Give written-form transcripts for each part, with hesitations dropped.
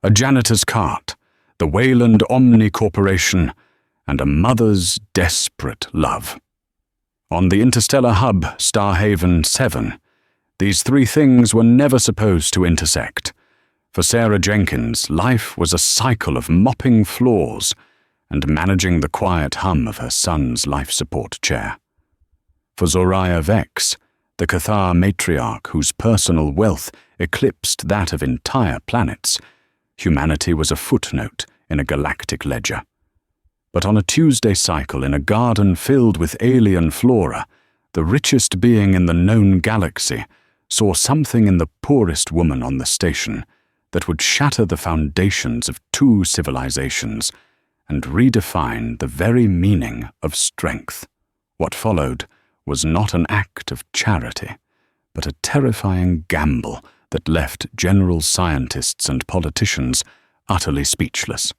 a janitor's cart, the Wayland Omni Corporation, and a mother's desperate love. On the interstellar hub Starhaven 7, these three things were never supposed to intersect. For Sarah Jenkins, life was a cycle of mopping floors and managing the quiet hum of her son's life support chair. For Zoraya Vex, the Cathar matriarch whose personal wealth eclipsed that of entire planets, humanity was a footnote in a galactic ledger. But on a Tuesday cycle in a garden filled with alien flora, the richest being in the known galaxy saw something in the poorest woman on the station that would shatter the foundations of two civilizations and redefine the very meaning of strength. What followed was not an act of charity, but a terrifying gamble that left general scientists and politicians utterly speechless.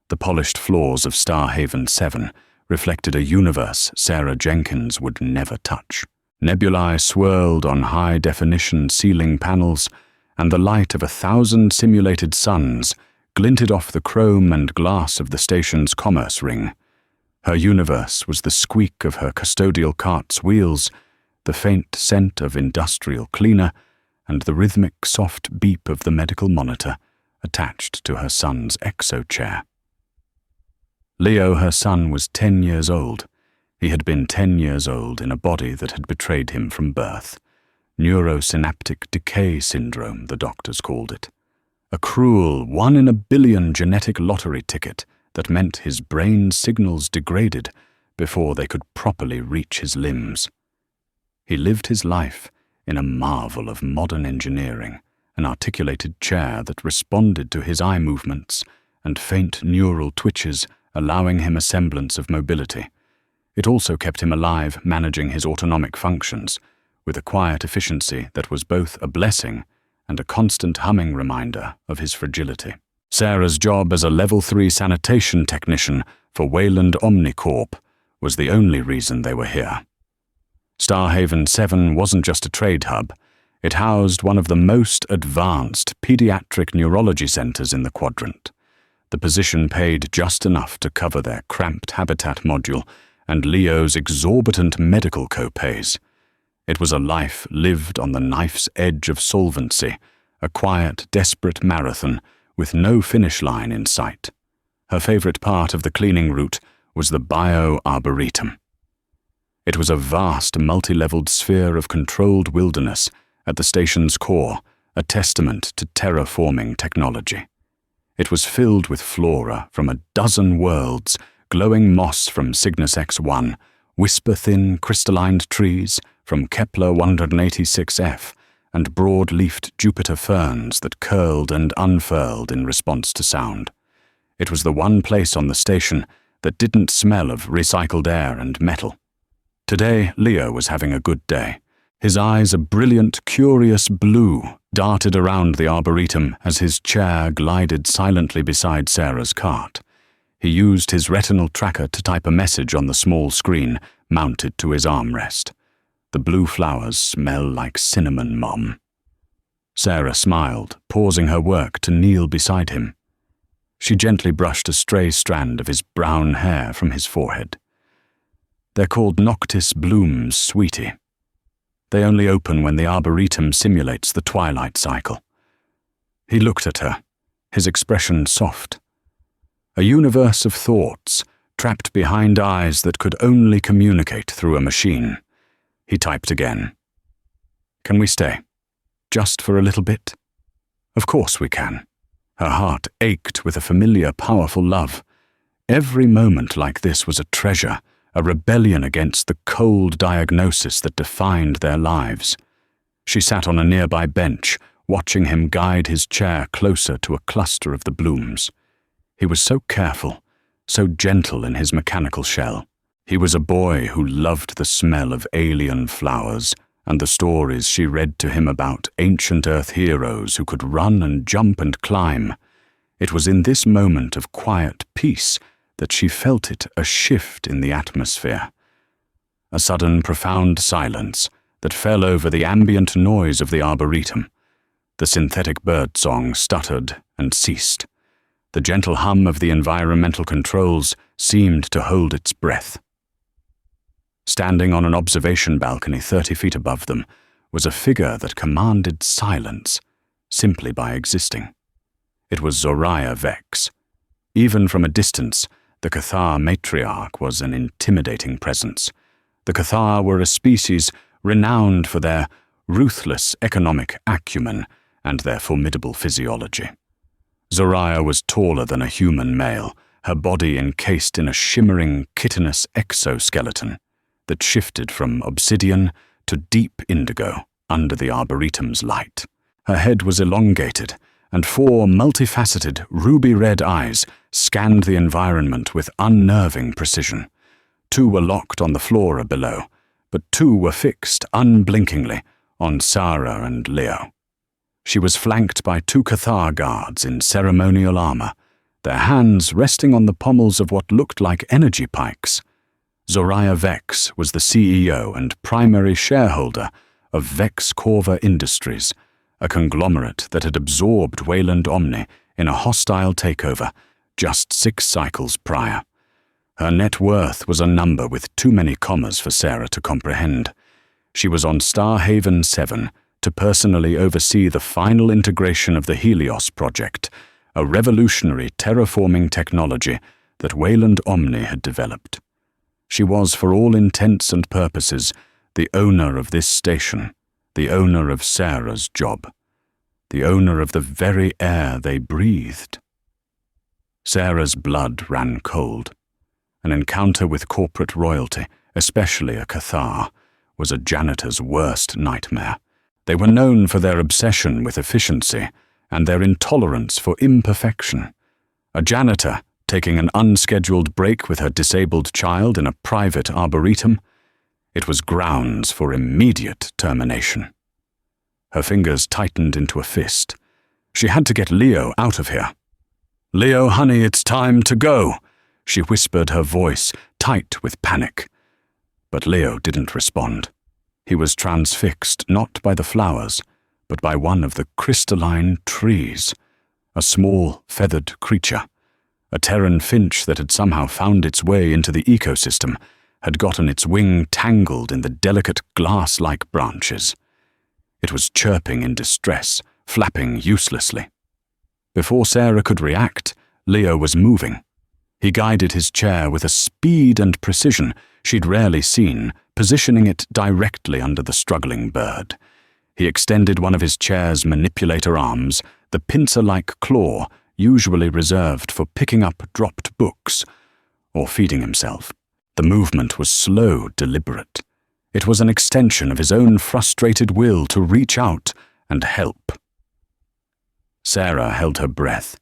The polished floors of Starhaven 7 reflected a universe Sarah Jenkins would never touch. Nebulae swirled on high-definition ceiling panels, and the light of 1,000 simulated suns glinted off the chrome and glass of the station's commerce ring. Her universe was the squeak of her custodial cart's wheels, the faint scent of industrial cleaner, and the rhythmic soft beep of the medical monitor attached to her son's exo chair. Leo, her son, was 10 years old. He had been 10 years old in a body that had betrayed him from birth. Neurosynaptic decay syndrome, the doctors called it. A cruel 1 in a billion genetic lottery ticket that meant his brain signals degraded before they could properly reach his limbs. He lived his life in a marvel of modern engineering, an articulated chair that responded to his eye movements and faint neural twitches, allowing him a semblance of mobility. It also kept him alive, managing his autonomic functions, with a quiet efficiency that was both a blessing and a constant humming reminder of his fragility. Sarah's job as a Level 3 sanitation technician for Wayland Omnicorp was the only reason they were here. Starhaven 7 wasn't just a trade hub. It housed one of the most advanced pediatric neurology centers in the quadrant. The position paid just enough to cover their cramped habitat module and Leo's exorbitant medical co-pays. It was a life lived on the knife's edge of solvency, a quiet, desperate marathon with no finish line in sight. Her favorite part of the cleaning route was the bio-arboretum. It was a vast, multi-leveled sphere of controlled wilderness at the station's core, a testament to terraforming technology. It was filled with flora from a dozen worlds, glowing moss from Cygnus X1, whisper-thin crystalline trees from Kepler 186f, and broad-leafed Jupiter ferns that curled and unfurled in response to sound. It was the one place on the station that didn't smell of recycled air and metal. Today, Leo was having a good day. His eyes, a brilliant, curious blue, darted around the arboretum as his chair glided silently beside Sarah's cart. He used his retinal tracker to type a message on the small screen mounted to his armrest. The blue flowers smell like cinnamon, Mom. Sarah smiled, pausing her work to kneel beside him. She gently brushed a stray strand of his brown hair from his forehead. They're called Noctis blooms, sweetie. They only open when the arboretum simulates the twilight cycle. He looked at her, his expression soft. A universe of thoughts trapped behind eyes that could only communicate through a machine. He typed again. Can we stay? Just for a little bit? Of course we can. Her heart ached with a familiar, powerful love. Every moment like this was a treasure, a rebellion against the cold diagnosis that defined their lives. She sat on a nearby bench, watching him guide his chair closer to a cluster of the blooms. He was so careful, so gentle in his mechanical shell. He was a boy who loved the smell of alien flowers and the stories she read to him about ancient Earth heroes who could run and jump and climb. It was in this moment of quiet peace that she felt it, a shift in the atmosphere. A sudden, profound silence that fell over the ambient noise of the arboretum. The synthetic bird song stuttered and ceased. The gentle hum of the environmental controls seemed to hold its breath. Standing on an observation balcony 30 feet above them was a figure that commanded silence simply by existing. It was Zoraya Vex. Even from a distance, the Cathar matriarch was an intimidating presence. The Cathar were a species renowned for their ruthless economic acumen and their formidable physiology. Zoraya was taller than a human male, her body encased in a shimmering, chitinous exoskeleton that shifted from obsidian to deep indigo under the arboretum's light. Her head was elongated, and 4 multifaceted, ruby-red eyes scanned the environment with unnerving precision. 2 were locked on the flora below, but 2 were fixed unblinkingly on Sarah and Leo. She was flanked by 2 Cathar guards in ceremonial armor, their hands resting on the pommels of what looked like energy pikes. Zoraya Vex was the CEO and primary shareholder of Vex Corva Industries, a conglomerate that had absorbed Wayland Omni in a hostile takeover just 6 cycles prior. Her net worth was a number with too many commas for Sarah to comprehend. She was on Starhaven 7 to personally oversee the final integration of the Helios project, a revolutionary terraforming technology that Wayland Omni had developed. She was, for all intents and purposes, the owner of this station, the owner of Sarah's job, the owner of the very air they breathed. Sarah's blood ran cold. An encounter with corporate royalty, especially a Cathar, was a janitor's worst nightmare. They were known for their obsession with efficiency and their intolerance for imperfection. A janitor taking an unscheduled break with her disabled child in a private arboretum, it was grounds for immediate termination. Her fingers tightened into a fist. She had to get Leo out of here. "Leo, honey, it's time to go," she whispered, her voice tight with panic. But Leo didn't respond. He was transfixed not by the flowers, but by one of the crystalline trees, a small, feathered creature. A Terran finch that had somehow found its way into the ecosystem had gotten its wing tangled in the delicate glass-like branches. It was chirping in distress, flapping uselessly. Before Sarah could react, Leo was moving. He guided his chair with a speed and precision she'd rarely seen, positioning it directly under the struggling bird. He extended one of his chair's manipulator arms, the pincer-like claw usually reserved for picking up dropped books or feeding himself. The movement was slow, deliberate. It was an extension of his own frustrated will to reach out and help. Sarah held her breath.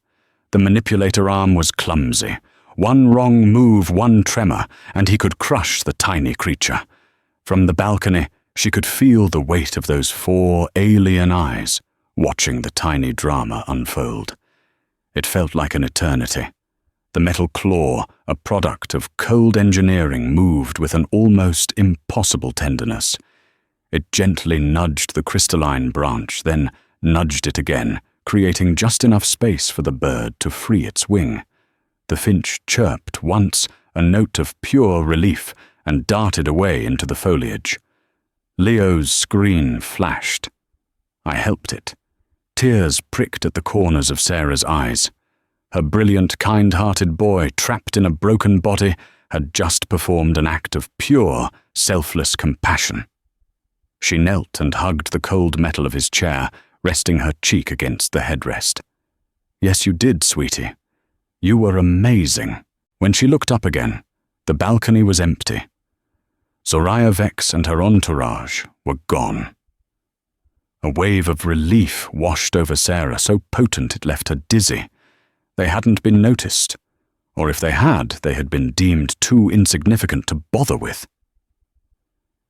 The manipulator arm was clumsy. One wrong move, one tremor, and he could crush the tiny creature. From the balcony, she could feel the weight of those 4 alien eyes watching the tiny drama unfold. It felt like an eternity. The metal claw, a product of cold engineering, moved with an almost impossible tenderness. It gently nudged the crystalline branch, then nudged it again, creating just enough space for the bird to free its wing. The finch chirped once, a note of pure relief, and darted away into the foliage. Leo's screen flashed. I helped it. Tears pricked at the corners of Sarah's eyes. Her brilliant, kind-hearted boy, trapped in a broken body, had just performed an act of pure, selfless compassion. She knelt and hugged the cold metal of his chair, resting her cheek against the headrest. "Yes, you did, sweetie. You were amazing." When she looked up again, the balcony was empty. Zoraya Vex and her entourage were gone. A wave of relief washed over Sarah, so potent it left her dizzy. They hadn't been noticed, or if they had been deemed too insignificant to bother with.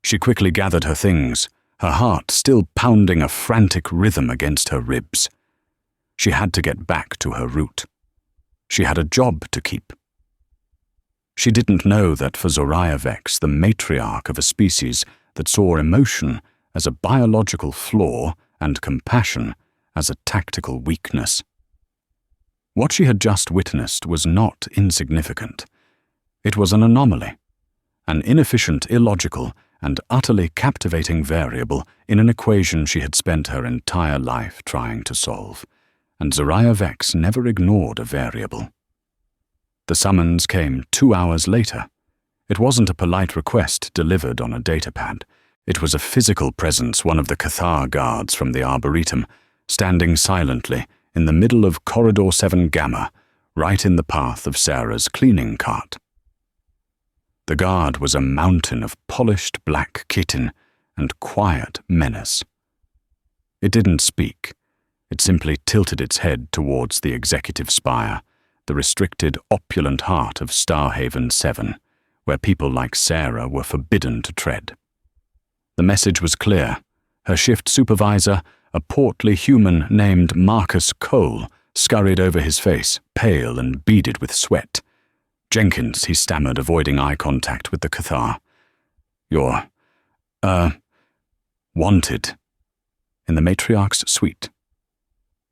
She quickly gathered her things, her heart still pounding a frantic rhythm against her ribs. She had to get back to her root. She had a job to keep. She didn't know that for Zoraya Vex, the matriarch of a species that saw emotion as a biological flaw and compassion as a tactical weakness. What she had just witnessed was not insignificant. It was an anomaly, an inefficient, illogical, and utterly captivating variable in an equation she had spent her entire life trying to solve, and Zoriah Vex never ignored a variable. The summons came 2 hours later. It wasn't a polite request delivered on a datapad. It was a physical presence, one of the Cathar guards from the Arboretum, standing silently in the middle of Corridor 7 Gamma, right in the path of Sarah's cleaning cart. The guard was a mountain of polished black chitin and quiet menace. It didn't speak. It simply tilted its head towards the executive spire, the restricted, opulent heart of Starhaven 7, where people like Sarah were forbidden to tread. The message was clear. Her shift supervisor, a portly human named Marcus Cole, scurried over his face, pale and beaded with sweat. "Jenkins," he stammered, avoiding eye contact with the Cathar. "You're, wanted." In the matriarch's suite.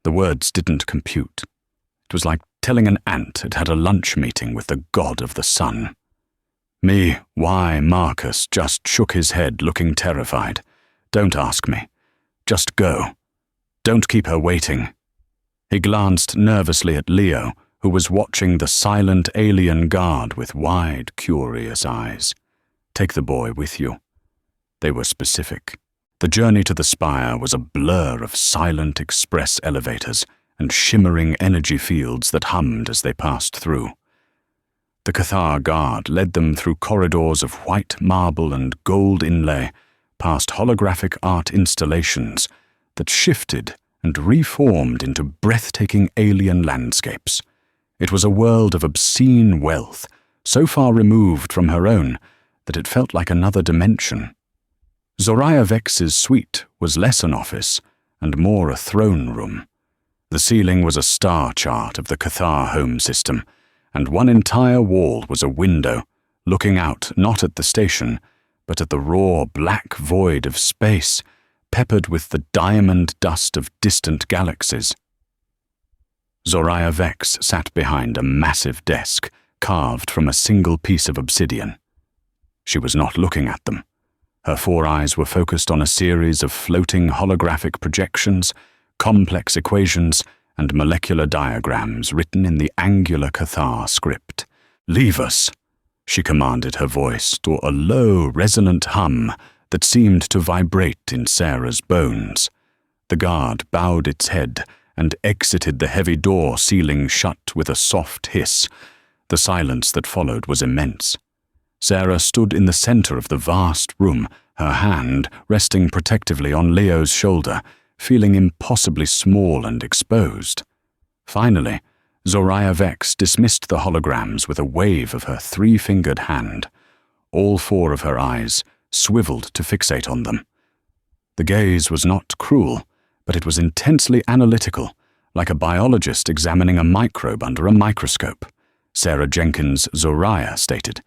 The words didn't compute. It was like telling an ant it had a lunch meeting with the god of the sun. Why, Marcus just shook his head, looking terrified. "Don't ask me. Just go. Don't keep her waiting." He glanced nervously at Leo, who was watching the silent alien guard with wide, curious eyes. "Take the boy with you." They were specific. The journey to the spire was a blur of silent express elevators and shimmering energy fields that hummed as they passed through. The Cathar guard led them through corridors of white marble and gold inlay, past holographic art installations that shifted and reformed into breathtaking alien landscapes. It was a world of obscene wealth, so far removed from her own that it felt like another dimension. Zoriah Vex's suite was less an office and more a throne room. The ceiling was a star chart of the Cathar home system, and one entire wall was a window, looking out not at the station, but at the raw black void of space, peppered with the diamond dust of distant galaxies. Zoriah Vex sat behind a massive desk carved from a single piece of obsidian. She was not looking at them. Her 4 eyes were focused on a series of floating holographic projections, complex equations, and molecular diagrams written in the angular Cathar script. "Leave us," she commanded, her voice to a low, resonant hum that seemed to vibrate in Sarah's bones. The guard bowed its head and exited the heavy door, sealing shut with a soft hiss. The silence that followed was immense. Sarah stood in the center of the vast room, her hand resting protectively on Leo's shoulder, feeling impossibly small and exposed. Finally, Zoriah Vex dismissed the holograms with a wave of her 3-fingered hand. All 4 of her eyes swiveled to fixate on them. The gaze was not cruel, but it was intensely analytical, like a biologist examining a microbe under a microscope. Sarah Jenkins Zoriah stated.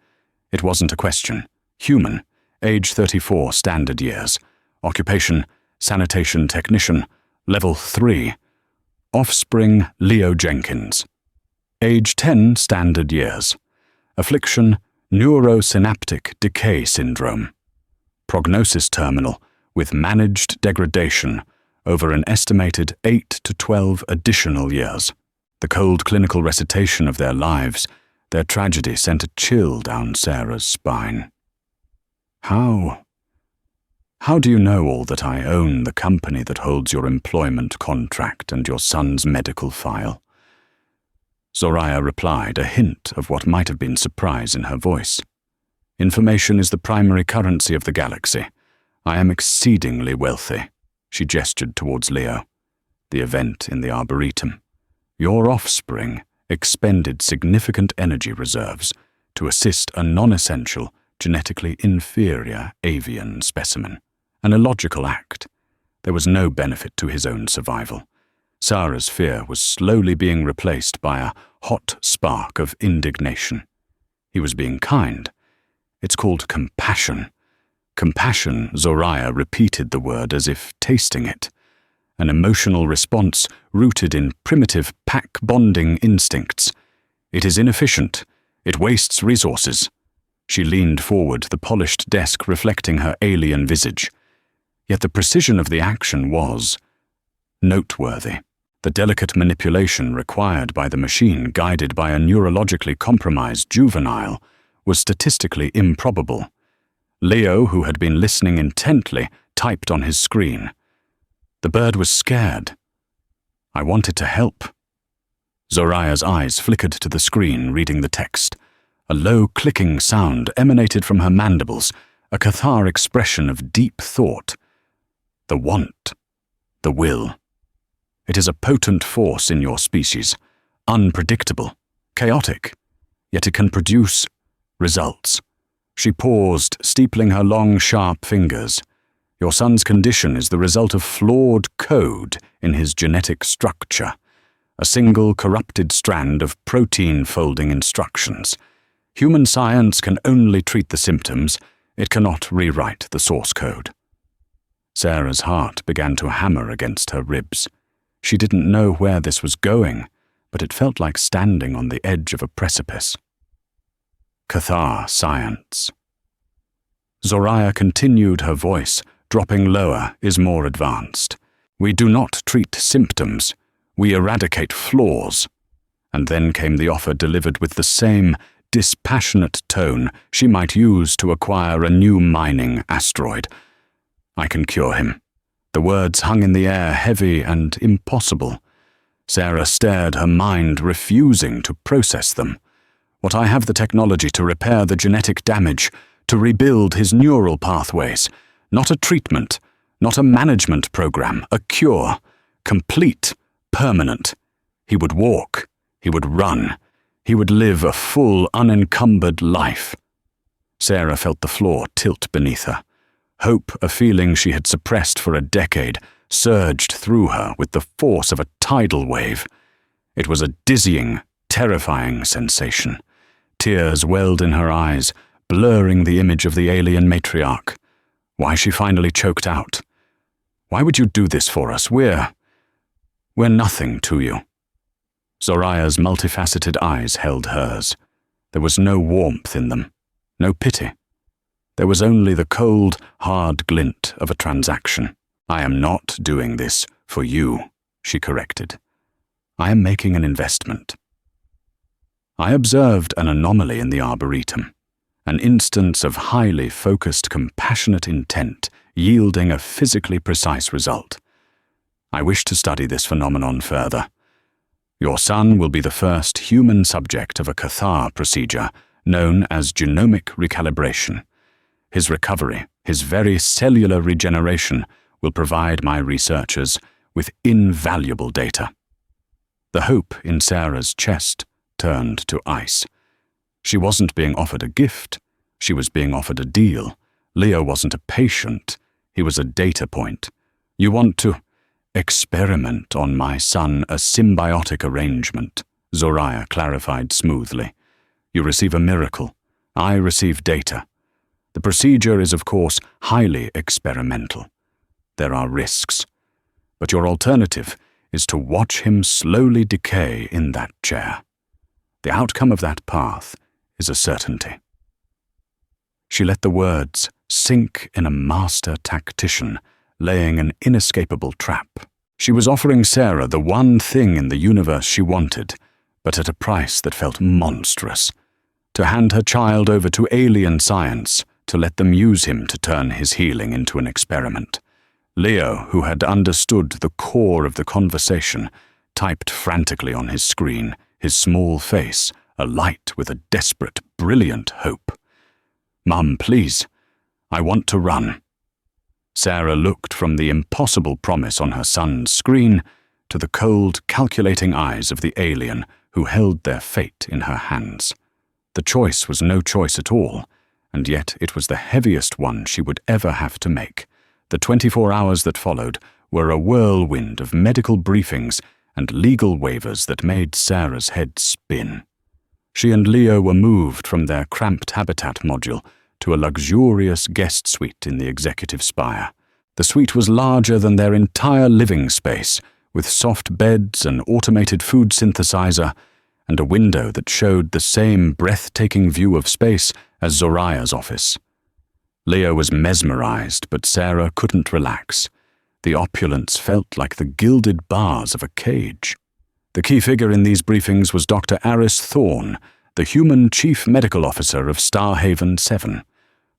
It wasn't a question. Human, age 34 standard years. Occupation, sanitation technician, level 3. Offspring, Leo Jenkins. Age 10 standard years. Affliction, neurosynaptic decay syndrome. Prognosis terminal, with managed degradation over an estimated 8 to 12 additional years. The cold clinical recitation of their lives, their tragedy, sent a chill down Sarah's spine. How do you know all that I own the company that holds your employment contract and your son's medical file? Zoriah replied, a hint of what might have been surprise in her voice. Information is the primary currency of the galaxy. I am exceedingly wealthy. She gestured towards Leo. The event in the Arboretum. Your offspring expended significant energy reserves to assist a non-essential, genetically inferior avian specimen. An illogical act. There was no benefit to his own survival. Sarah's fear was slowly being replaced by a hot spark of indignation. He was being kind. It's called compassion. Compassion, Zoriah repeated the word as if tasting it. an emotional response rooted in primitive pack-bonding instincts. It is inefficient. It wastes resources. She leaned forward, the polished desk reflecting her alien visage. Yet the precision of the action was noteworthy. The delicate manipulation required by the machine, guided by a neurologically compromised juvenile, was statistically improbable. Leo, who had been listening intently, typed on his screen. The bird was scared. I wanted to help. Zoraya's eyes flickered to the screen, reading the text. A low clicking sound emanated from her mandibles, a Cathar expression of deep thought. The want, the will. It is a potent force in your species, unpredictable, chaotic, yet it can produce results. She paused, steepling her long, sharp fingers. Your son's condition is the result of flawed code in his genetic structure, a single corrupted strand of protein-folding instructions. Human science can only treat the symptoms, it cannot rewrite the source code. Sarah's heart began to hammer against her ribs. She didn't know where this was going, but it felt like standing on the edge of a precipice. Cathar science. Zoraya continued, her voice, dropping lower, is more advanced. We do not treat symptoms, we eradicate flaws. And then came the offer delivered with the same dispassionate tone she might use to acquire a new mining asteroid. I can cure him. The words hung in the air, heavy and impossible. Sarah stared, her mind refusing to process them. What I have the technology to repair the genetic damage, to rebuild his neural pathways. Not a treatment, not a management program, a cure. Complete, permanent. He would walk, he would run, he would live a full, unencumbered life. Sarah felt the floor tilt beneath her. Hope, a feeling she had suppressed for a decade, surged through her with the force of a tidal wave. It was a dizzying, terrifying sensation. Tears welled in her eyes, blurring the image of the alien matriarch. Why she finally choked out. Why would you do this for us? We're nothing to you. Zoraya's multifaceted eyes held hers. There was no warmth in them, no pity. There was only the cold, hard glint of a transaction. I am not doing this for you, she corrected. I am making an investment. I observed an anomaly in the Arboretum, an instance of highly focused, compassionate intent yielding a physically precise result. I wish to study this phenomenon further. Your son will be the first human subject of a Cathar procedure known as genomic recalibration. His recovery, his very cellular regeneration, will provide my researchers with invaluable data. The hope in Sarah's chest turned to ice. She wasn't being offered a gift, she was being offered a deal. Leo wasn't a patient, he was a data point. You want to experiment on my son, a symbiotic arrangement, Zoraya clarified smoothly. You receive a miracle, I receive data. The procedure is, of course, highly experimental. There are risks. But your alternative is to watch him slowly decay in that chair. The outcome of that path is a certainty. She let the words sink in a master tactician, laying an inescapable trap. She was offering Sarah the one thing in the universe she wanted, but at a price that felt monstrous. To hand her child over to alien science, to let them use him to turn his healing into an experiment. Leo, who had understood the core of the conversation, typed frantically on his screen, his small face alight with a desperate, brilliant hope. Mum, please, I want to run. Sarah looked from the impossible promise on her son's screen to the cold, calculating eyes of the alien who held their fate in her hands. The choice was no choice at all, and yet it was the heaviest one she would ever have to make. The 24 hours that followed were a whirlwind of medical briefings and legal waivers that made Sarah's head spin. She and Leo were moved from their cramped habitat module to a luxurious guest suite in the executive spire. The suite was larger than their entire living space, with soft beds, an automated food synthesizer, and a window that showed the same breathtaking view of space as Zoraya's office. Leo was mesmerized, but Sarah couldn't relax. The opulence felt like the gilded bars of a cage. The key figure in these briefings was Dr. Aris Thorne, the human chief medical officer of Starhaven 7.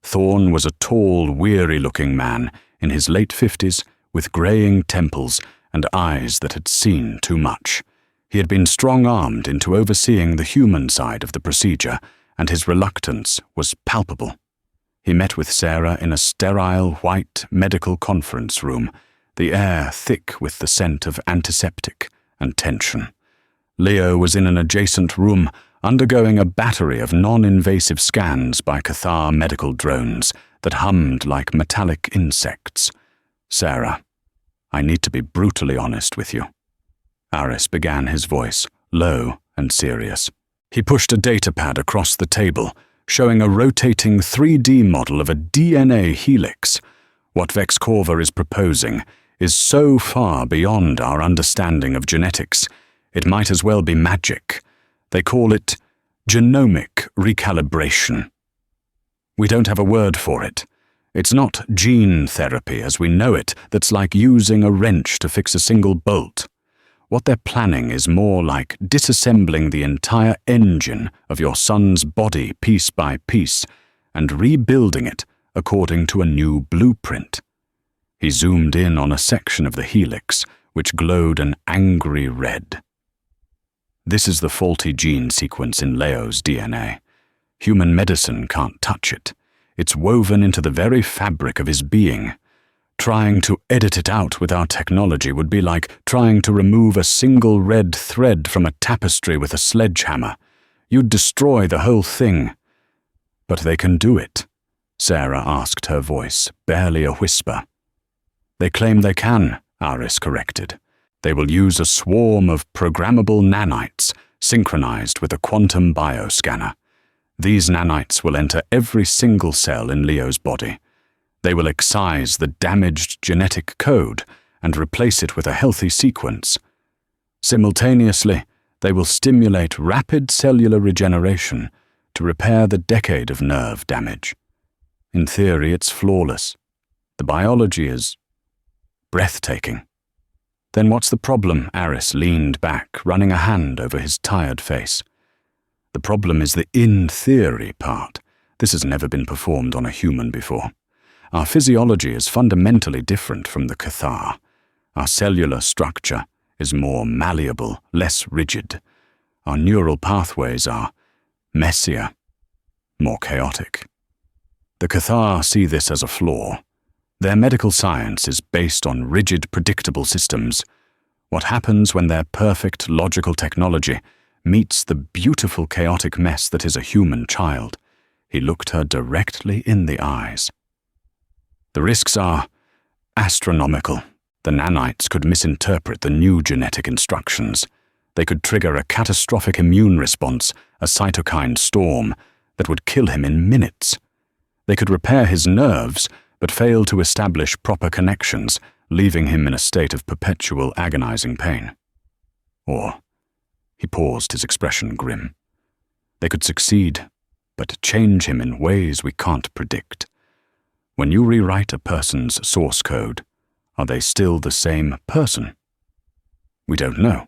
Thorne was a tall, weary-looking man in his late 50s with graying temples and eyes that had seen too much. He had been strong-armed into overseeing the human side of the procedure, and his reluctance was palpable. He met with Sarah in a sterile, white medical conference room, the air thick with the scent of antiseptic and tension. Leo was in an adjacent room, undergoing a battery of non-invasive scans by Cathar medical drones that hummed like metallic insects. "Sarah, I need to be brutally honest with you." Aris began, his voice low and serious. He pushed a datapad across the table, showing a rotating 3D model of a DNA helix. What Vexcorva is proposing is so far beyond our understanding of genetics, it might as well be magic. They call it genomic recalibration. We don't have a word for it. It's not gene therapy as we know it that's like using a wrench to fix a single bolt. What they're planning is more like disassembling the entire engine of your son's body piece by piece and rebuilding it according to a new blueprint. He zoomed in on a section of the helix, which glowed an angry red. This is the faulty gene sequence in Leo's DNA. Human medicine can't touch it. It's woven into the very fabric of his being. Trying to edit it out with our technology would be like trying to remove a single red thread from a tapestry with a sledgehammer. You'd destroy the whole thing. But they can do it, Sarah asked, her voice barely a whisper. They claim they can, Aris corrected. They will use a swarm of programmable nanites synchronized with a quantum bioscanner. These nanites will enter every single cell in Leo's body. They will excise the damaged genetic code and replace it with a healthy sequence. Simultaneously, they will stimulate rapid cellular regeneration to repair the decade of nerve damage. In theory, it's flawless. The biology is breathtaking. Then what's the problem? Aris leaned back, running a hand over his tired face. The problem is the in theory part. This has never been performed on a human before. Our physiology is fundamentally different from the Cathar. Our cellular structure is more malleable, less rigid. Our neural pathways are messier, more chaotic. The Cathar see this as a flaw. Their medical science is based on rigid, predictable systems. What happens when their perfect, logical technology meets the beautiful, chaotic mess that is a human child? He looked her directly in the eyes. The risks are astronomical. The nanites could misinterpret the new genetic instructions. They could trigger a catastrophic immune response, a cytokine storm, that would kill him in minutes. They could repair his nerves, but fail to establish proper connections, leaving him in a state of perpetual agonizing pain. Or, he paused, his expression grim. They could succeed, but change him in ways we can't predict. When you rewrite a person's source code, are they still the same person? We don't know.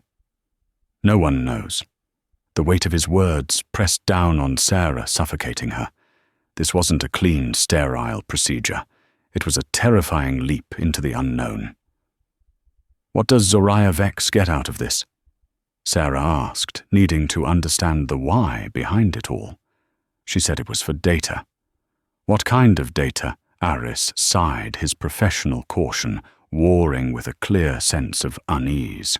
No one knows. The weight of his words pressed down on Sarah, suffocating her. This wasn't a clean, sterile procedure. It was a terrifying leap into the unknown. What does Zoraya Vex get out of this? Sarah asked, needing to understand the why behind it all. She said it was for data. What kind of data? Aris sighed, his professional caution warring with a clear sense of unease.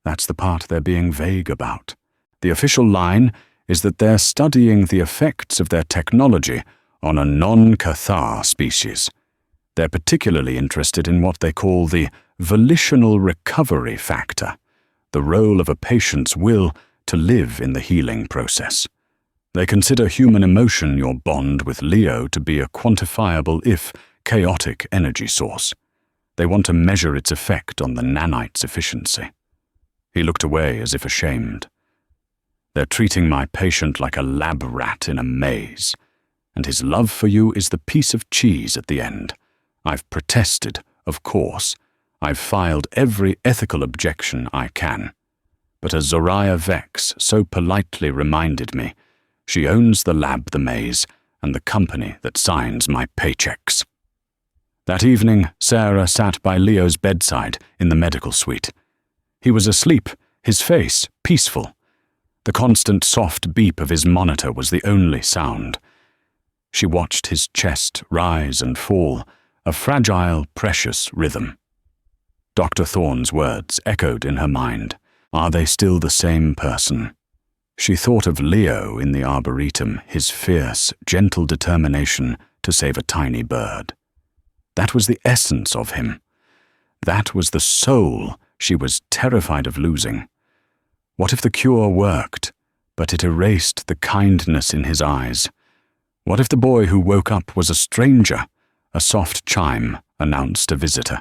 That's the part they're being vague about. The official line is that they're studying the effects of their technology on a non-Cathar species. They're particularly interested in what they call the volitional recovery factor, the role of a patient's will to live in the healing process. They consider human emotion, your bond with Leo, to be a quantifiable, if chaotic energy source. They want to measure its effect on the nanite's efficiency. He looked away as if ashamed. They're treating my patient like a lab rat in a maze, and his love for you is the piece of cheese at the end. I've protested, of course. I've filed every ethical objection I can. But as Zoraya Vex so politely reminded me, she owns the lab, the maze, and the company that signs my paychecks. That evening, Sarah sat by Leo's bedside in the medical suite. He was asleep, his face peaceful. The constant soft beep of his monitor was the only sound. She watched his chest rise and fall, a fragile, precious rhythm. Dr. Thorne's words echoed in her mind. Are they still the same person? She thought of Leo in the arboretum, his fierce, gentle determination to save a tiny bird. That was the essence of him. That was the soul she was terrified of losing. What if the cure worked, but it erased the kindness in his eyes? What if the boy who woke up was a stranger? A soft chime announced a visitor.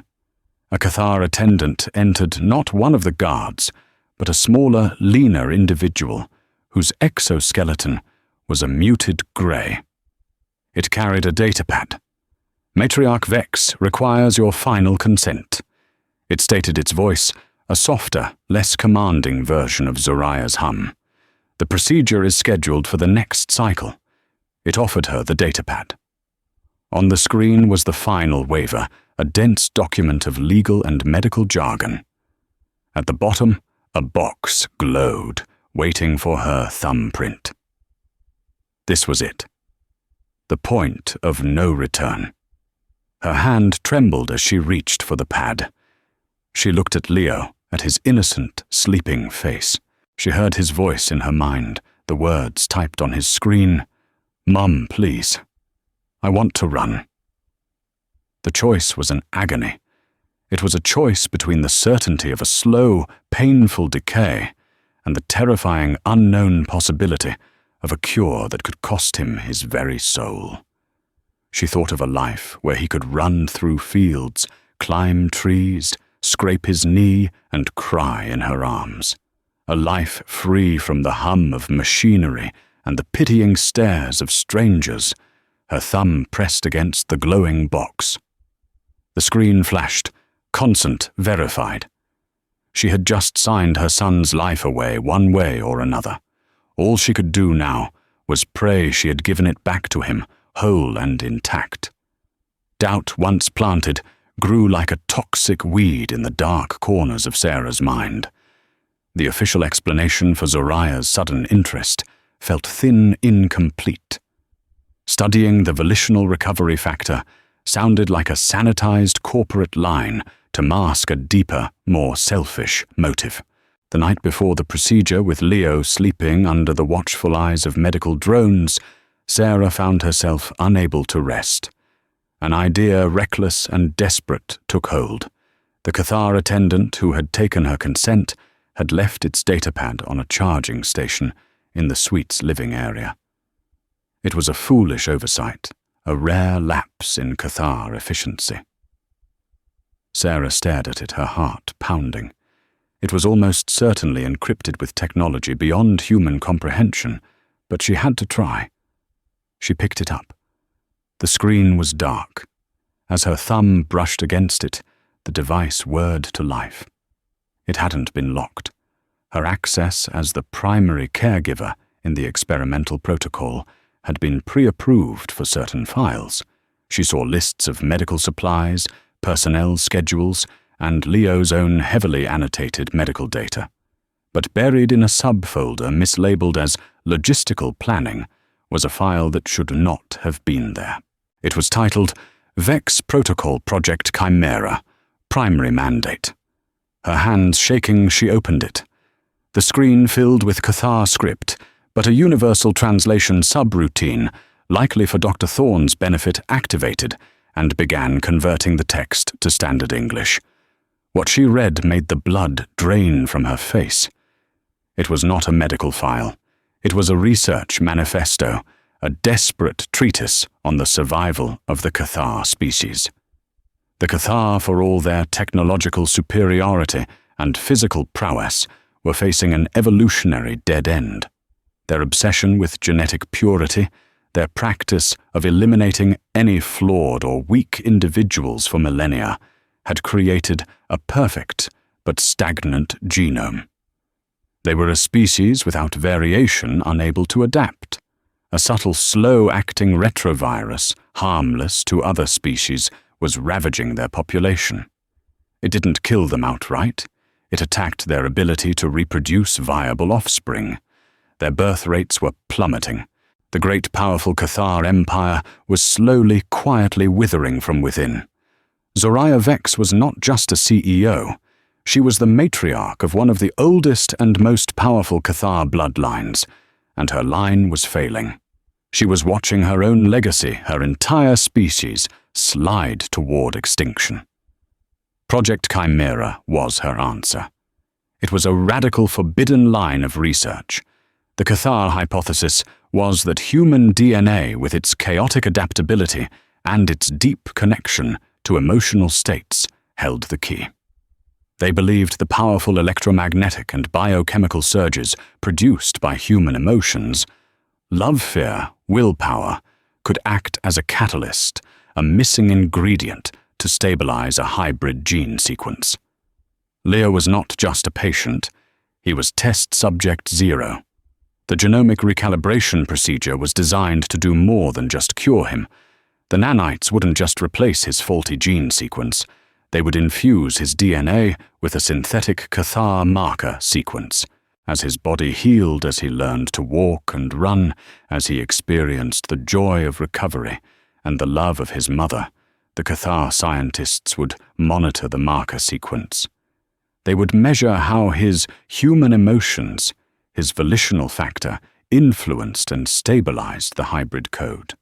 A Cathar attendant entered not one of the guards, but a smaller, leaner individual whose exoskeleton was a muted grey. It carried a datapad. Matriarch Vex requires your final consent. It stated its voice, a softer, less commanding version of Zoraya's hum. The procedure is scheduled for the next cycle. It offered her the datapad. On the screen was the final waiver, a dense document of legal and medical jargon. At the bottom, a box glowed, waiting for her thumbprint. This was it. The point of no return. Her hand trembled as she reached for the pad. She looked at Leo, at his innocent, sleeping face. She heard his voice in her mind, the words typed on his screen. "Mum, please. I want to run." The choice was an agony. It was a choice between the certainty of a slow, painful decay and the terrifying, unknown possibility of a cure that could cost him his very soul. She thought of a life where he could run through fields, climb trees, scrape his knee, and cry in her arms. A life free from the hum of machinery and the pitying stares of strangers. Her thumb pressed against the glowing box. The screen flashed, consent verified. She had just signed her son's life away one way or another. All she could do now was pray she had given it back to him, whole and intact. Doubt, once planted, grew like a toxic weed in the dark corners of Sarah's mind. The official explanation for Zoraya's sudden interest felt thin, incomplete. Studying the volitional recovery factor sounded like a sanitized corporate line to mask a deeper, more selfish motive. The night before the procedure, with Leo sleeping under the watchful eyes of medical drones, Sarah found herself unable to rest. An idea reckless and desperate took hold. The Cathar attendant who had taken her consent had left its datapad on a charging station in the suite's living area. It was a foolish oversight, a rare lapse in Cathar efficiency. Sarah stared at it, her heart pounding. It was almost certainly encrypted with technology beyond human comprehension, but she had to try. She picked it up. The screen was dark. As her thumb brushed against it, the device whirred to life. It hadn't been locked. Her access as the primary caregiver in the experimental protocol had been pre-approved for certain files. She saw lists of medical supplies, personnel schedules, and Leo's own heavily annotated medical data. But buried in a subfolder mislabeled as logistical planning was a file that should not have been there. It was titled Vex Protocol Project Chimera, Primary Mandate. Her hands shaking, she opened it. The screen filled with Cathar script, but a universal translation subroutine, likely for Dr. Thorne's benefit, activated and began converting the text to standard English. What she read made the blood drain from her face. It was not a medical file. It was a research manifesto, a desperate treatise on the survival of the Cathar species. The Cathar, for all their technological superiority and physical prowess, were facing an evolutionary dead end. Their obsession with genetic purity, their practice of eliminating any flawed or weak individuals for millennia, had created a perfect but stagnant genome. They were a species without variation, unable to adapt. A subtle, slow-acting retrovirus, harmless to other species, was ravaging their population. It didn't kill them outright. It attacked their ability to reproduce viable offspring. Their birth rates were plummeting. The great powerful Cathar Empire was slowly, quietly withering from within. Zoraya Vex was not just a CEO. She was the matriarch of one of the oldest and most powerful Cathar bloodlines, and her line was failing. She was watching her own legacy, her entire species, slide toward extinction. Project Chimera was her answer. It was a radical, forbidden line of research. The Cathar hypothesis was that human DNA, with its chaotic adaptability and its deep connection to emotional states, held the key. They believed the powerful electromagnetic and biochemical surges produced by human emotions, love, fear, willpower, could act as a catalyst, a missing ingredient to stabilize a hybrid gene sequence. Leo was not just a patient, he was test subject zero. The genomic recalibration procedure was designed to do more than just cure him. The nanites wouldn't just replace his faulty gene sequence, they would infuse his DNA with a synthetic Cathar marker sequence. As his body healed, as he learned to walk and run, as he experienced the joy of recovery and the love of his mother, the Cathar scientists would monitor the marker sequence. They would measure how his human emotions, his volitional factor, influenced and stabilized the hybrid code.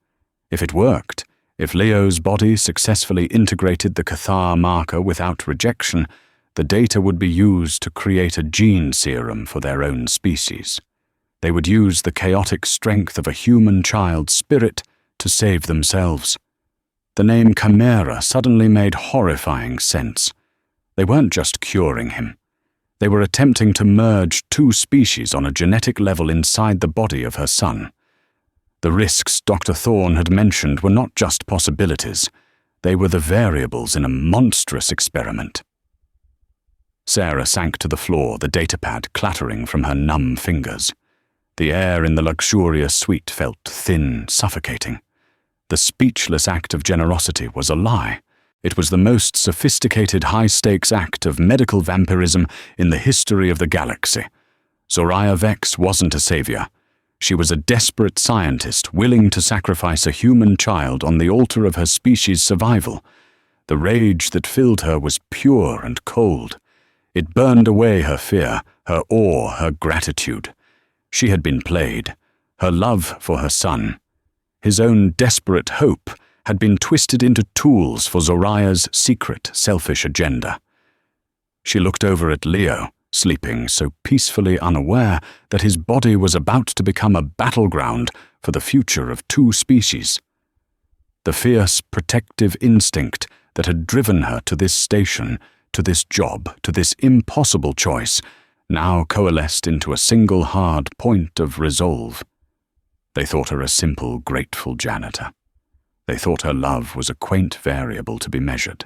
If it worked, if Leo's body successfully integrated the Cathar marker without rejection, the data would be used to create a gene serum for their own species. They would use the chaotic strength of a human child's spirit to save themselves. The name Chimera suddenly made horrifying sense. They weren't just curing him. They were attempting to merge two species on a genetic level inside the body of her son. The risks Dr. Thorne had mentioned were not just possibilities. They were the variables in a monstrous experiment. Sarah sank to the floor, the datapad clattering from her numb fingers. The air in the luxurious suite felt thin, suffocating. The speechless act of generosity was a lie. It was the most sophisticated high-stakes act of medical vampirism in the history of the galaxy. Zoraya Vex wasn't a savior. She was a desperate scientist willing to sacrifice a human child on the altar of her species' survival. The rage that filled her was pure and cold. It burned away her fear, her awe, her gratitude. She had been played. Her love for her son, his own desperate hope, had been twisted into tools for Zoraya's secret, selfish agenda. She looked over at Leo, sleeping so peacefully unaware that his body was about to become a battleground for the future of two species. The fierce, protective instinct that had driven her to this station, to this job, to this impossible choice, now coalesced into a single hard point of resolve. They thought her a simple, grateful janitor. They thought her love was a quaint variable to be measured.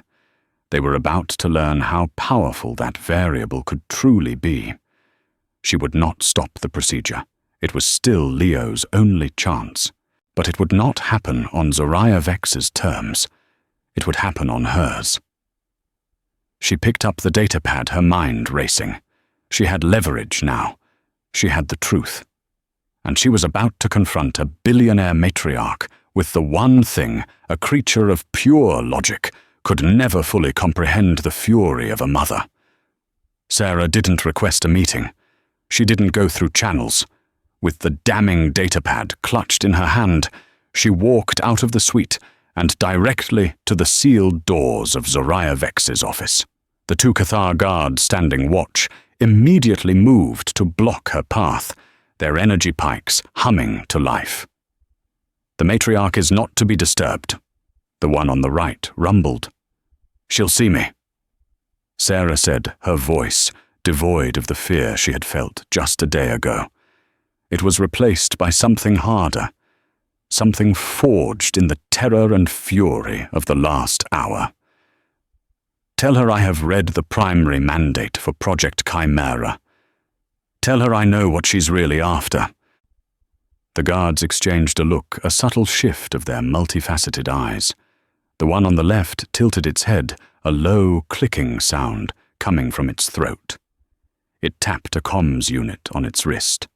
They were about to learn how powerful that variable could truly be. She would not stop the procedure. It was still Leo's only chance. But it would not happen on Zoraya Vex's terms. It would happen on hers. She picked up the datapad, her mind racing. She had leverage now. She had the truth. And she was about to confront a billionaire matriarch with the one thing a creature of pure logic could never fully comprehend: the fury of a mother. Sarah didn't request a meeting. She didn't go through channels. With the damning datapad clutched in her hand, she walked out of the suite and directly to the sealed doors of Zoraya Vex's office. The two Cathar guards standing watch immediately moved to block her path, their energy pikes humming to life. The matriarch is not to be disturbed. The one on the right rumbled. She'll see me. Sarah said, her voice devoid of the fear she had felt just a day ago. It was replaced by something harder, something forged in the terror and fury of the last hour. Tell her I have read the primary mandate for Project Chimera. Tell her I know what she's really after. The guards exchanged a look, a subtle shift of their multifaceted eyes. The one on the left tilted its head, a low clicking sound coming from its throat. It tapped a comms unit on its wrist.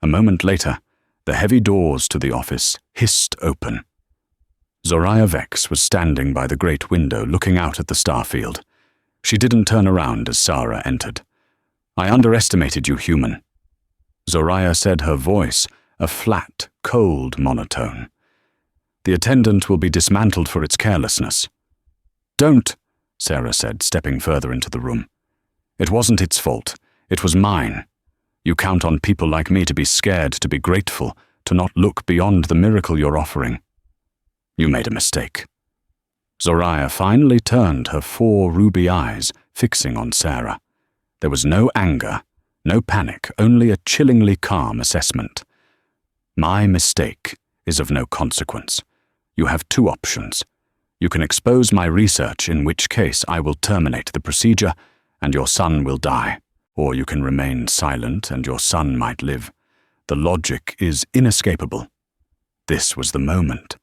A moment later, the heavy doors to the office hissed open. Zoraya Vex was standing by the great window looking out at the starfield. She didn't turn around as Sarah entered. I underestimated you, human. Zoraya said, her voice a flat, cold monotone. The attendant will be dismantled for its carelessness. Don't, Sarah said, stepping further into the room. It wasn't its fault. It was mine. You count on people like me to be scared, to be grateful, to not look beyond the miracle you're offering. You made a mistake. Zoraya finally turned her 4 ruby eyes, fixing on Sarah. There was no anger, no panic, only a chillingly calm assessment. My mistake is of no consequence. You have 2 options. You can expose my research, in which case I will terminate the procedure and your son will die. Or you can remain silent and your son might live. The logic is inescapable. This was the moment,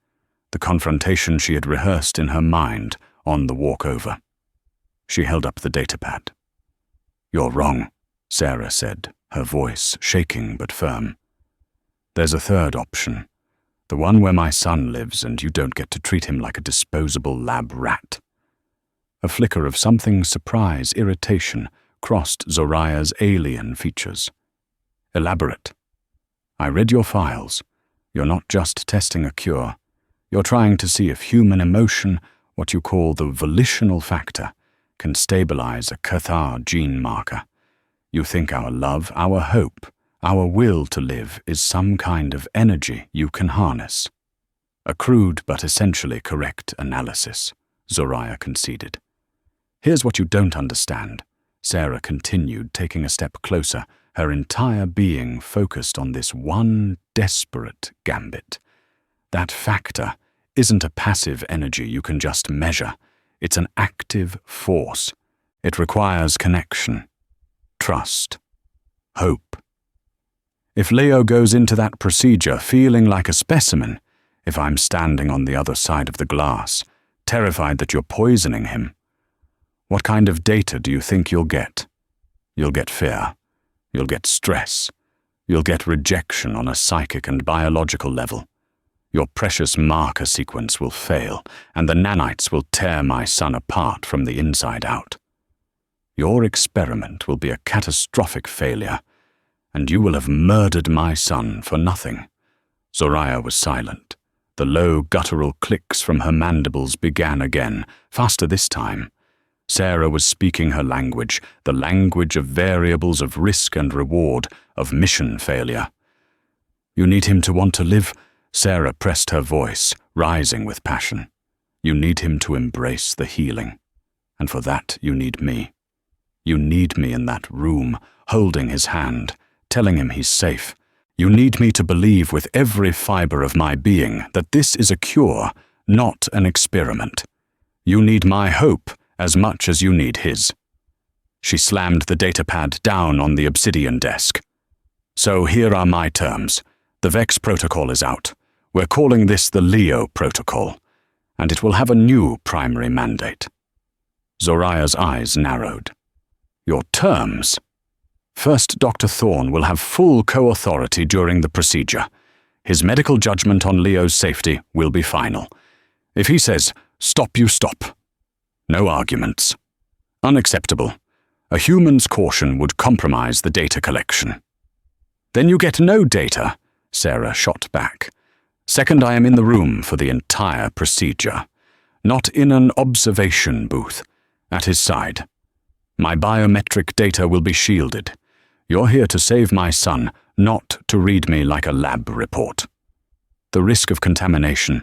the confrontation she had rehearsed in her mind on the walk over. She held up the datapad. You're wrong, Sarah said, her voice shaking but firm. There's a 3rd option, the one where my son lives and you don't get to treat him like a disposable lab rat. A flicker of something surprise, irritation, crossed Zoraya's alien features. Elaborate. I read your files. You're not just testing a cure. You're trying to see if human emotion, what you call the volitional factor, can stabilize a Cathar gene marker. You think our love, our hope, our will to live is some kind of energy you can harness. A crude but essentially correct analysis, Zoraya conceded. Here's what you don't understand, Sarah continued, taking a step closer, her entire being focused on this one desperate gambit. That factor isn't a passive energy you can just measure. It's an active force. It requires connection, trust, hope. If Leo goes into that procedure feeling like a specimen, if I'm standing on the other side of the glass, terrified that you're poisoning him, what kind of data do you think you'll get? You'll get fear. You'll get stress. You'll get rejection on a psychic and biological level. Your precious marker sequence will fail, and the nanites will tear my son apart from the inside out. Your experiment will be a catastrophic failure, and you will have murdered my son for nothing. Zoraya was silent. The low, guttural clicks from her mandibles began again, faster this time. Sarah was speaking her language, the language of variables of risk and reward, of mission failure. You need him to want to live, Sarah pressed her voice, rising with passion. You need him to embrace the healing. And for that, you need me. You need me in that room, holding his hand, telling him he's safe. You need me to believe with every fiber of my being that this is a cure, not an experiment. You need my hope as much as you need his. She slammed the datapad down on the obsidian desk. So here are my terms. The Vex protocol is out. We're calling this the Leo protocol, and it will have a new primary mandate. Zoraya's eyes narrowed. Your terms? First, Dr. Thorne will have full co-authority during the procedure. His medical judgment on Leo's safety will be final. If he says, stop, you stop. No arguments. Unacceptable. A human's caution would compromise the data collection. Then you get no data, Sarah shot back. Second, I am in the room for the entire procedure, not in an observation booth, at his side. My biometric data will be shielded. You're here to save my son, not to read me like a lab report. the risk of contamination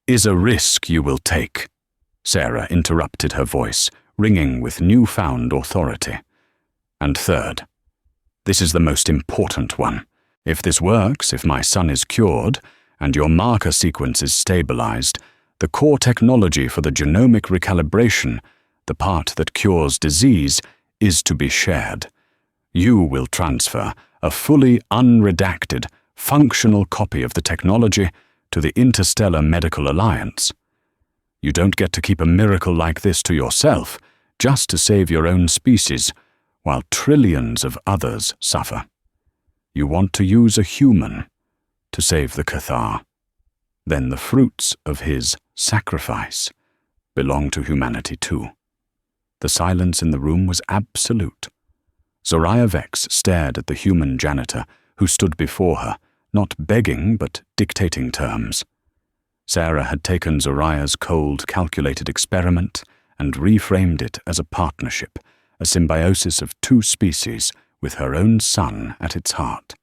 is a risk you will take," Sarah interrupted, her voice ringing with newfound authority. "And third, this is the most important one. If this works, if my son is cured, and your marker sequence is stabilized, the core technology for the genomic recalibration, the part that cures disease, is to be shared. You will transfer a fully unredacted, functional copy of the technology to the Interstellar Medical Alliance. You don't get to keep a miracle like this to yourself, just to save your own species, while trillions of others suffer. You want to use a human to save the Cathar. Then the fruits of his sacrifice belong to humanity too." The silence in the room was absolute. Zoraya Vex stared at the human janitor who stood before her, not begging but dictating terms. Sarah had taken Zoraya's cold, calculated experiment and reframed it as a partnership, a symbiosis of two species with her own son at its heart.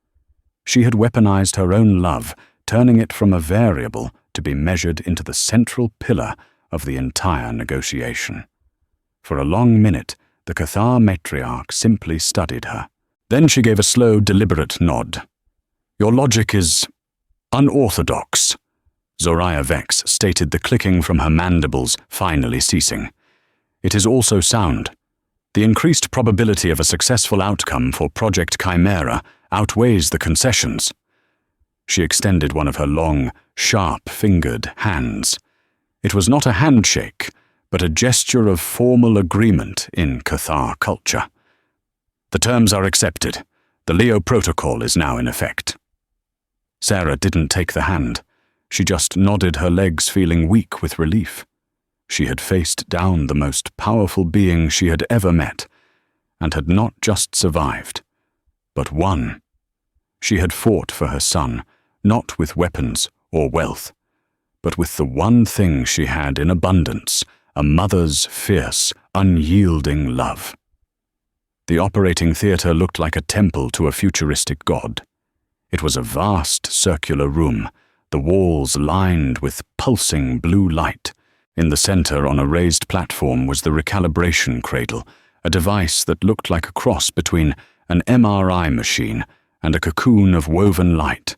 She had weaponized her own love, turning it from a variable to be measured into the central pillar of the entire negotiation. For a long minute, the Cathar matriarch simply studied her. Then she gave a slow, deliberate nod. "Your logic is unorthodox," Zoraya Vex stated, the clicking from her mandibles finally ceasing. "It is also sound. The increased probability of a successful outcome for Project Chimera outweighs the concessions." She extended one of her long, sharp-fingered hands. It was not a handshake, but a gesture of formal agreement in Cathar culture. "The terms are accepted. The Leo Protocol is now in effect." Sarah didn't take the hand. She just nodded, her legs feeling weak with relief. She had faced down the most powerful being she had ever met, and had not just survived, but won. She had fought for her son, not with weapons or wealth, but with the one thing she had in abundance, a mother's fierce, unyielding love. The operating theater looked like a temple to a futuristic god. It was a vast circular room, the walls lined with pulsing blue light. In the center, on a raised platform, was the recalibration cradle, a device that looked like a cross between an MRI machine and a cocoon of woven light.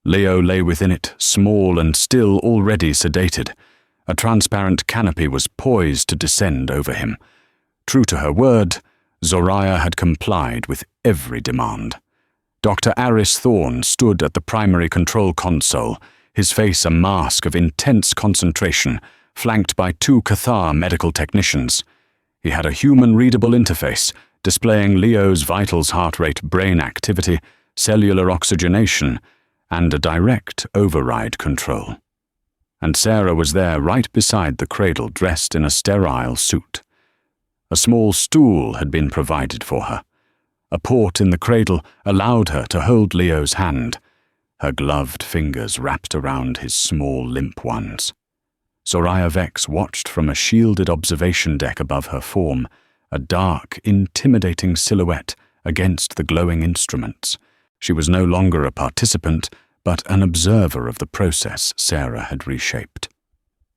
Leo lay within it, small and still, already sedated. A transparent canopy was poised to descend over him. True to her word, Zoraya had complied with every demand. Dr. Aris Thorne stood at the primary control console, his face a mask of intense concentration, flanked by two Cathar medical technicians. He had a human-readable interface, displaying Leo's vitals, heart rate, brain activity, cellular oxygenation, and a direct override control. And Sarah was there right beside the cradle, dressed in a sterile suit. A small stool had been provided for her. A port in the cradle allowed her to hold Leo's hand, her gloved fingers wrapped around his small, limp ones. Zoraya Vex watched from a shielded observation deck above her form, a dark, intimidating silhouette against the glowing instruments. She was no longer a participant, but an observer of the process Sarah had reshaped.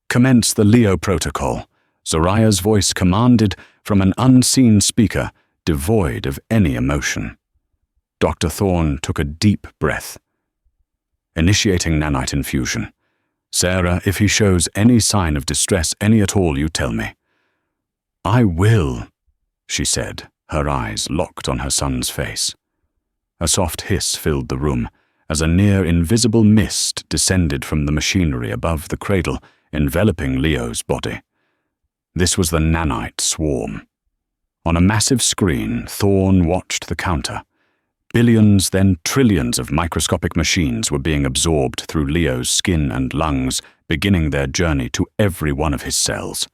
"Commence the Leo Protocol," Zoraya's voice commanded from an unseen speaker, devoid of any emotion. Dr. Thorne took a deep breath. "Initiating nanite infusion. Sarah, if he shows any sign of distress, any at all, you tell me." "I will," she said, her eyes locked on her son's face. A soft hiss filled the room, as a near-invisible mist descended from the machinery above the cradle, enveloping Leo's body. This was the nanite swarm. On a massive screen, Thorne watched the counter. Billions, then trillions of microscopic machines were being absorbed through Leo's skin and lungs, beginning their journey to every one of his cells.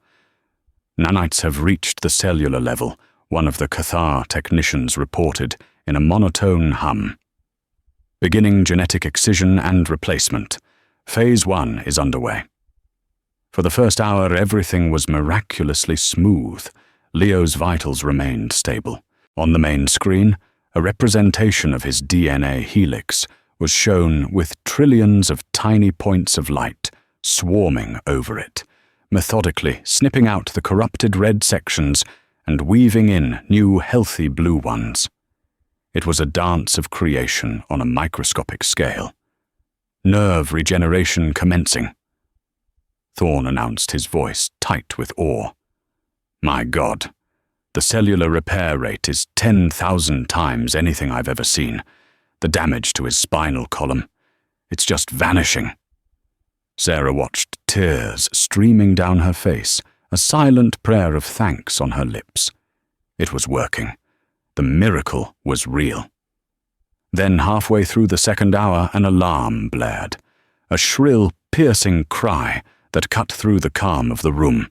"Nanites have reached the cellular level," one of the Cathar technicians reported in a monotone hum. "Beginning genetic excision and replacement. Phase 1 is underway." For the first hour, everything was miraculously smooth. Leo's vitals remained stable. On the main screen, a representation of his DNA helix, was shown with trillions of tiny points of light swarming over it, methodically snipping out the corrupted red sections and weaving in new healthy blue ones. It was a dance of creation on a microscopic scale. Nerve regeneration commencing. Thorne announced, his voice tight with awe. My God, the cellular repair rate is 10,000 times anything I've ever seen. The damage to his spinal column, it's just vanishing. Sarah watched tears streaming down her face, a silent prayer of thanks on her lips. It was working. The miracle was real. Then, halfway through the second hour, an alarm blared, a shrill, piercing cry that cut through the calm of the room.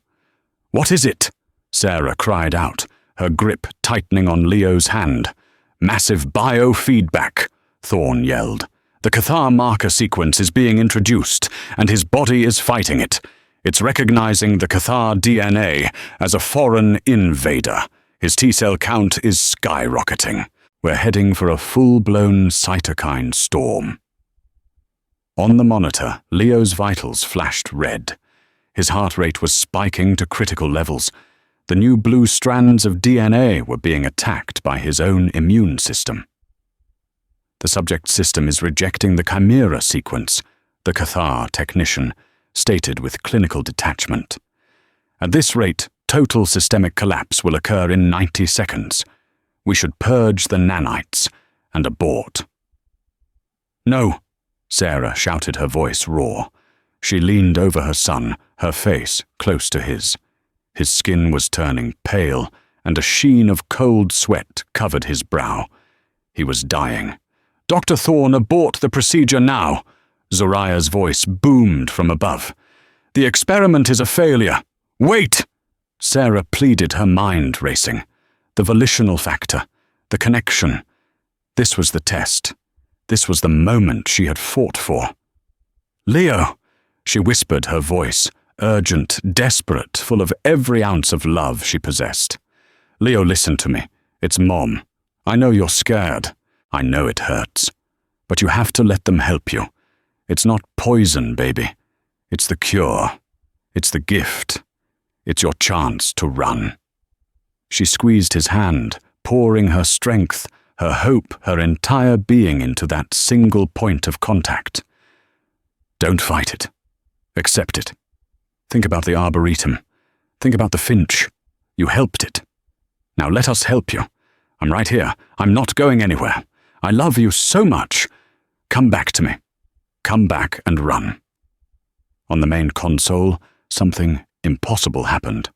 "What is it?" Sarah cried out, her grip tightening on Leo's hand. "Massive biofeedback," Thorne yelled. "The Cathar marker sequence is being introduced, and his body is fighting it. It's recognizing the Cathar DNA as a foreign invader. His T-cell count is skyrocketing. We're heading for a full-blown cytokine storm." On the monitor, Leo's vitals flashed red. His heart rate was spiking to critical levels. The new blue strands of DNA were being attacked by his own immune system. The subject's system is rejecting the Chimera sequence, the Cathar technician stated with clinical detachment. At this rate, total systemic collapse will occur in 90 seconds. We should purge the nanites and abort. "No," Sarah shouted, her voice raw. She leaned over her son, her face close to his. His skin was turning pale, and a sheen of cold sweat covered his brow. He was dying. "Dr. Thorne, abort the procedure now!" Zoraya's voice boomed from above. "The experiment is a failure. Wait!" Sarah pleaded, her mind racing. The volitional factor, the connection. This was the test. This was the moment she had fought for. "Leo," she whispered, her voice urgent, desperate, full of every ounce of love she possessed. "Leo, listen to me. It's Mom. I know you're scared. I know it hurts. But you have to let them help you. It's not poison, baby. It's the cure. It's the gift. It's your chance to run." She squeezed his hand, pouring her strength, her hope, her entire being into that single point of contact. "Don't fight it. Accept it. Think about the arboretum. Think about the finch. You helped it. Now let us help you. I'm right here. I'm not going anywhere. I love you so much. Come back to me. Come back and run." On the main console, something impossible happened.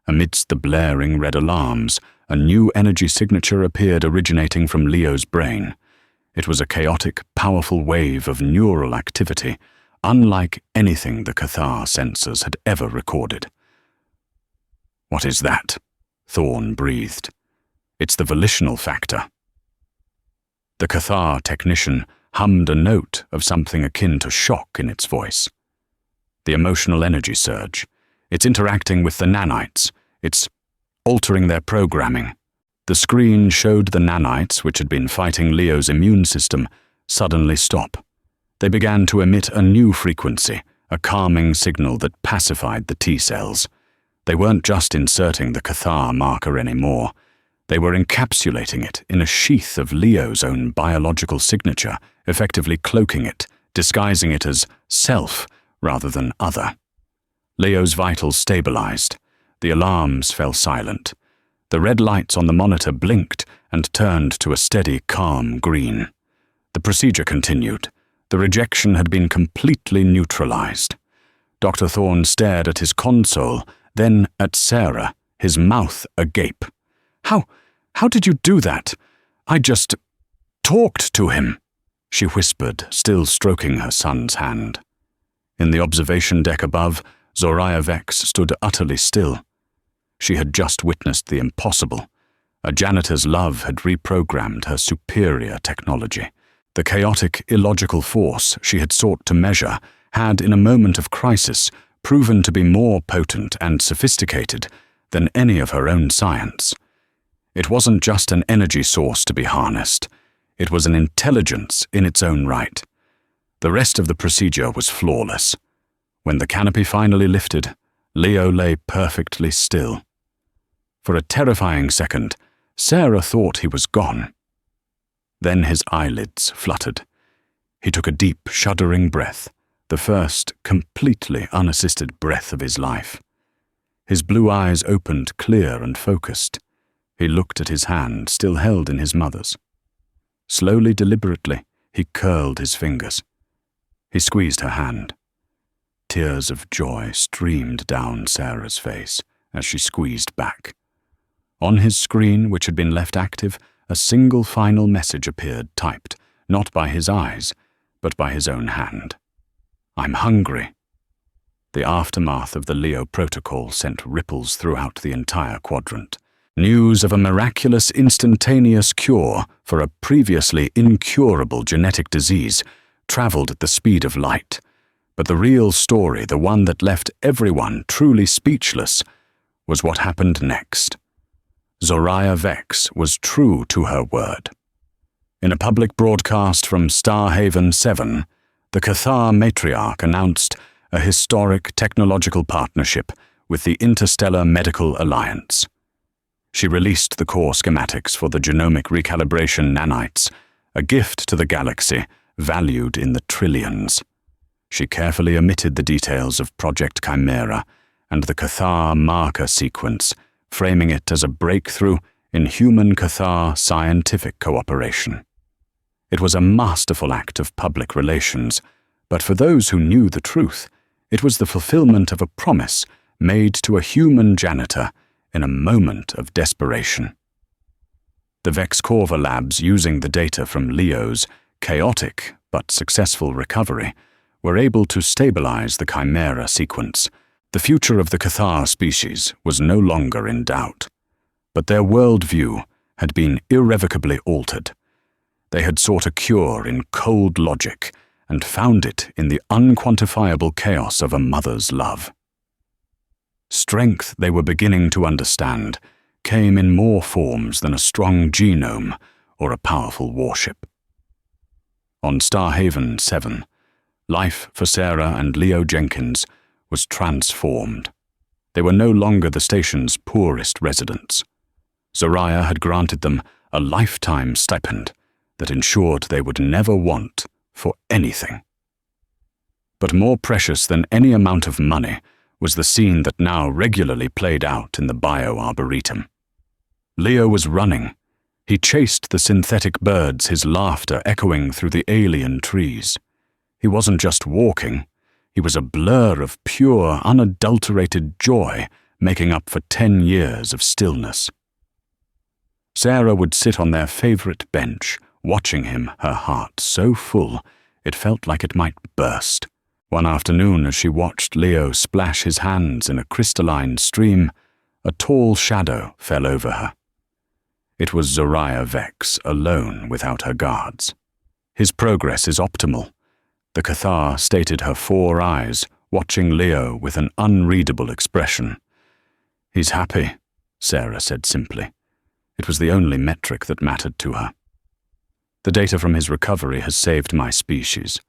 Amidst the blaring red alarms, a new energy signature appeared, originating from Leo's brain. It was a chaotic, powerful wave of neural activity, unlike anything the Cathar sensors had ever recorded. "What is that?" Thorne breathed. "It's the volitional factor." The Cathar technician hummed a note of something akin to shock in its voice. "The emotional energy surge. It's interacting with the nanites. It's altering their programming." The screen showed the nanites, which had been fighting Leo's immune system, suddenly stop. They began to emit a new frequency, a calming signal that pacified the T-cells. They weren't just inserting the Cathar marker anymore. They were encapsulating it in a sheath of Leo's own biological signature, effectively cloaking it, disguising it as self rather than other. Leo's vitals stabilized. The alarms fell silent. The red lights on the monitor blinked and turned to a steady, calm green. The procedure continued. The rejection had been completely neutralized. Dr. Thorne stared at his console, then at Sarah, his mouth agape. How did you do that? I just talked to him," she whispered, still stroking her son's hand. In the observation deck above, Zoraya Vex stood utterly still. She had just witnessed the impossible. A janitor's love had reprogrammed her superior technology. The chaotic, illogical force she had sought to measure had, in a moment of crisis, proven to be more potent and sophisticated than any of her own science. It wasn't just an energy source to be harnessed. It was an intelligence in its own right. The rest of the procedure was flawless. When the canopy finally lifted, Leo lay perfectly still. For a terrifying second, Sarah thought he was gone. Then his eyelids fluttered. He took a deep, shuddering breath, the first completely unassisted breath of his life. His blue eyes opened clear and focused. He looked at his hand, still held in his mother's. Slowly, deliberately, he curled his fingers. He squeezed her hand. Tears of joy streamed down Sarah's face as she squeezed back. On his screen, which had been left active, a single final message appeared, typed, not by his eyes, but by his own hand. "I'm hungry." The aftermath of the Leo protocol sent ripples throughout the entire quadrant. News of a miraculous instantaneous cure for a previously incurable genetic disease traveled at the speed of light. But the real story, the one that left everyone truly speechless, was what happened next. Zoraya Vex was true to her word. In a public broadcast from Starhaven 7, the Cathar matriarch announced a historic technological partnership with the Interstellar Medical Alliance. She released the core schematics for the genomic recalibration nanites, a gift to the galaxy valued in the trillions. She carefully omitted the details of Project Chimera and the Cathar marker sequence, framing it as a breakthrough in human Cathar scientific cooperation. It was a masterful act of public relations, but for those who knew the truth, it was the fulfillment of a promise made to a human janitor in a moment of desperation. The Vexcorva labs, using the data from Leo's chaotic but successful recovery, were able to stabilize the Chimera sequence. The future of the Cathar species was no longer in doubt, but their worldview had been irrevocably altered. They had sought a cure in cold logic and found it in the unquantifiable chaos of a mother's love. Strength, they were beginning to understand, came in more forms than a strong genome or a powerful warship. On Starhaven 7, life for Sarah and Leo Jenkins was transformed. They were no longer the station's poorest residents. Zoraya had granted them a lifetime stipend that ensured they would never want for anything. But more precious than any amount of money was the scene that now regularly played out in the bio-arboretum. Leo was running. He chased the synthetic birds, his laughter echoing through the alien trees. He wasn't just walking. He was a blur of pure, unadulterated joy, making up for 10 years of stillness. Sarah would sit on their favorite bench, watching him, her heart so full it felt like it might burst. One afternoon, as she watched Leo splash his hands in a crystalline stream, a tall shadow fell over her. It was Zoraya Vex, alone without her guards. "His progress is optimal." The Cathar stated, her 4 eyes watching Leo with an unreadable expression. "He's happy," Sarah said simply. It was the only metric that mattered to her. "The data from his recovery has saved my species."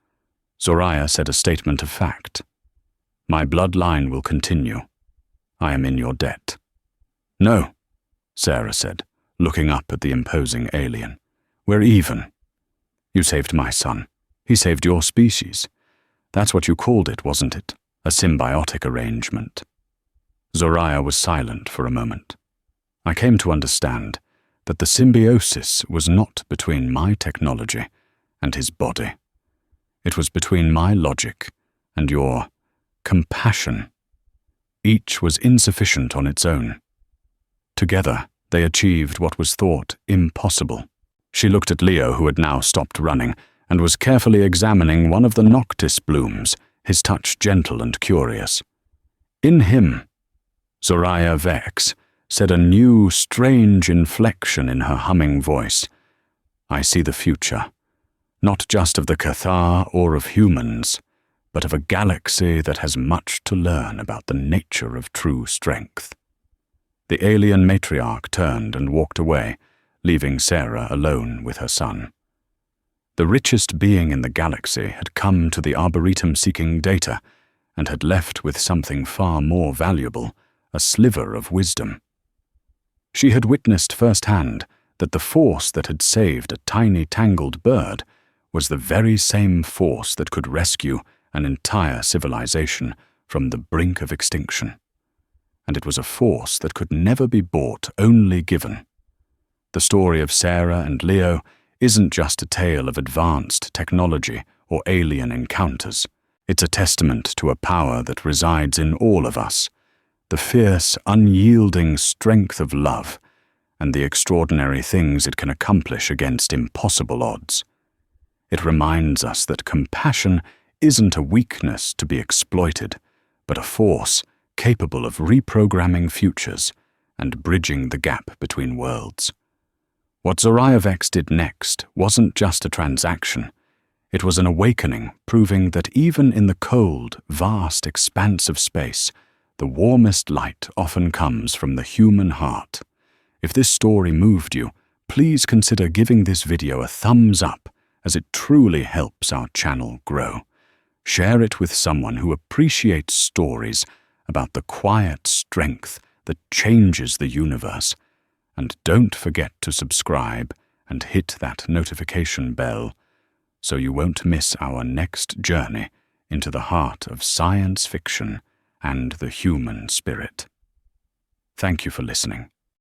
Zoraya said, a statement of fact. "My bloodline will continue. I am in your debt." "No," Sarah said, looking up at the imposing alien. "We're even. You saved my son. He saved your species. That's what you called it, wasn't it? A symbiotic arrangement." Zoraya was silent for a moment. "I came to understand that the symbiosis was not between my technology and his body. It was between my logic and your compassion. Each was insufficient on its own. Together, they achieved what was thought impossible." She looked at Leo, who had now stopped running, and was carefully examining one of the Noctis blooms, his touch gentle and curious. "In him," Zoraya Vex said, a new, strange inflection in her humming voice, "I see the future, not just of the Cathar or of humans, but of a galaxy that has much to learn about the nature of true strength." The alien matriarch turned and walked away, leaving Sarah alone with her son. The richest being in the galaxy had come to the Arboretum seeking data and had left with something far more valuable, a sliver of wisdom. She had witnessed firsthand that the force that had saved a tiny tangled bird was the very same force that could rescue an entire civilization from the brink of extinction. And it was a force that could never be bought, only given. The story of Sarah and Leo isn't just a tale of advanced technology or alien encounters. It's a testament to a power that resides in all of us, the fierce, unyielding strength of love, and the extraordinary things it can accomplish against impossible odds. It reminds us that compassion isn't a weakness to be exploited, but a force capable of reprogramming futures and bridging the gap between worlds. What Zoriah Vex did next wasn't just a transaction. It was an awakening, proving that even in the cold, vast expanse of space, the warmest light often comes from the human heart. If this story moved you, please consider giving this video a thumbs up, as it truly helps our channel grow. Share it with someone who appreciates stories about the quiet strength that changes the universe. And don't forget to subscribe and hit that notification bell so you won't miss our next journey into the heart of science fiction and the human spirit. Thank you for listening.